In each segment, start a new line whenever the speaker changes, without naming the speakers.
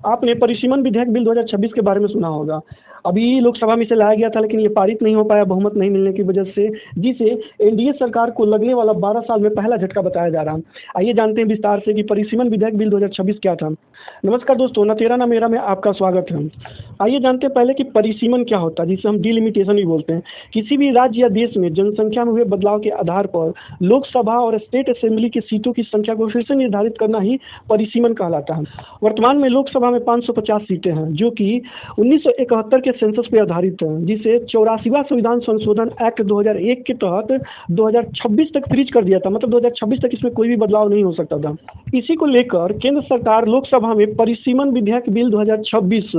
आपने परिसीमन विधेयक बिल 2026 के बारे में सुना होगा। अभी लोकसभा में इसे लाया गया था, लेकिन ये पारित नहीं हो पाया बहुमत नहीं मिलने की वजह से, जिसे एनडीए सरकार को लगने वाला 12 साल में पहला झटका बताया जा रहा है। आइए जानते हैं विस्तार से कि परिसीमन विधेयक बिल 2026 क्या था। नमस्कार दोस्तों, ना तेरा ना मेरा में आपका स्वागत है। आइए जानते हैं पहले कि परिसीमन क्या होता है, जिसे हम डिलिमिटेशन भी बोलते हैं। किसी भी राज्य या देश में जनसंख्या में हुए बदलाव के आधार पर लोकसभा और स्टेट असेंबली की सीटों की संख्या को फिर से निर्धारित करना ही परिसीमन कहलाता है। वर्तमान में लोकसभा में 550 सीटें हैं, जो कि 1971 के सेंसस पर आधारित है, जिसे 84वां संविधान संशोधन एक्ट 2001 के तहत 2026 तक फ्रीज कर दिया था। मतलब 2026 तक इसमें कोई भी बदलाव नहीं हो सकता था। इसी को लेकर केंद्र सरकार लोकसभा में परिसीमन विधेयक बिल 2026,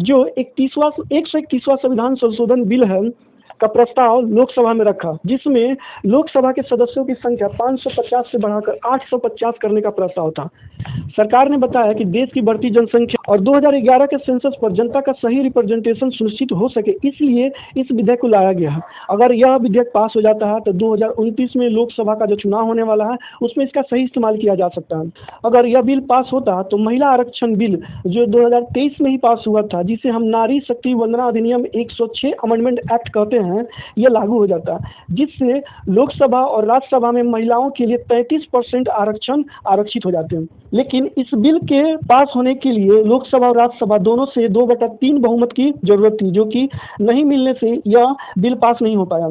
जो 131वां संविधान संशोधन बिल है, का प्रस्ताव लोकसभा में रखा, जिसमें लोकसभा के सदस्यों की संख्या 550 से बढ़ाकर 850 करने का प्रस्ताव था। सरकार ने बताया कि देश की बढ़ती जनसंख्या और 2011 के सेंसस पर जनता का सही रिप्रेजेंटेशन सुनिश्चित हो सके, इसलिए इस विधेयक को लाया गया है। अगर यह विधेयक पास हो जाता है तो 2029 में लोकसभा का जो चुनाव होने वाला है, उसमें इसका सही इस्तेमाल किया जा सकता है। अगर यह बिल पास होता तो महिला आरक्षण बिल, जो 2023 में ही पास हुआ था, जिसे हम नारी शक्ति वंदना अधिनियम 106 अमेंडमेंट एक्ट कहते हैं, यह लागू हो जाता है, जिससे लोकसभा और राज्यसभा में महिलाओं के लिए 33% आरक्षण आरक्षित हो जाते हैं। लेकिन इस बिल के पास होने के लिए लोकसभा और राज्यसभा दोनों से 2/3 बहुमत की जरूरत थी, जो कि नहीं मिलने से यह बिल पास नहीं हो पाया,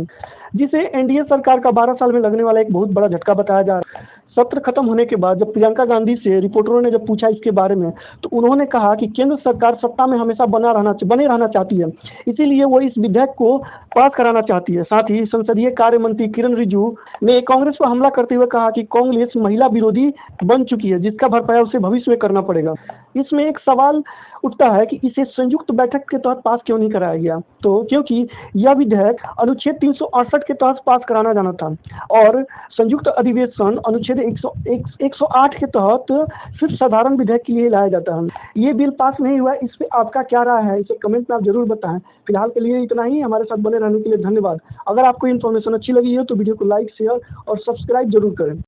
जिसे एनडीए सरकार का 12 साल में लगने वाला एक बहुत बड़ा झटका बताया जा रहा है। सत्र खत्म होने के बाद जब प्रियंका गांधी से रिपोर्टरों ने जब पूछा इसके बारे में, तो उन्होंने कहा कि केंद्र सरकार सत्ता में हमेशा बने रहना चाहती है, इसीलिए वो इस विधेयक को पास कराना चाहती है। साथ ही संसदीय कार्य मंत्री किरण रिजिजू ने कांग्रेस पर हमला करते हुए कहा कि कांग्रेस महिला विरोधी बन चुकी है, जिसका भरपाया उसे भविष्य में करना पड़ेगा। इसमें एक सवाल उठता है कि इसे संयुक्त बैठक के तहत पास क्यों नहीं कराया गया। तो क्योंकि यह विधेयक अनुच्छेद 368 के तहत पास कराना जाना था, और संयुक्त अधिवेशन अनुच्छेद 108 के तहत सिर्फ साधारण विधेयक के लिए लाया जाता है। ये बिल पास नहीं हुआ, इस पे आपका क्या राय है, इसे कमेंट में आप जरूर बताएं। फिलहाल के लिए इतना ही। हमारे साथ बने रहने के लिए धन्यवाद। अगर आपको इन्फॉर्मेशन अच्छी लगी हो तो वीडियो को लाइक, शेयर और सब्सक्राइब जरूर करें।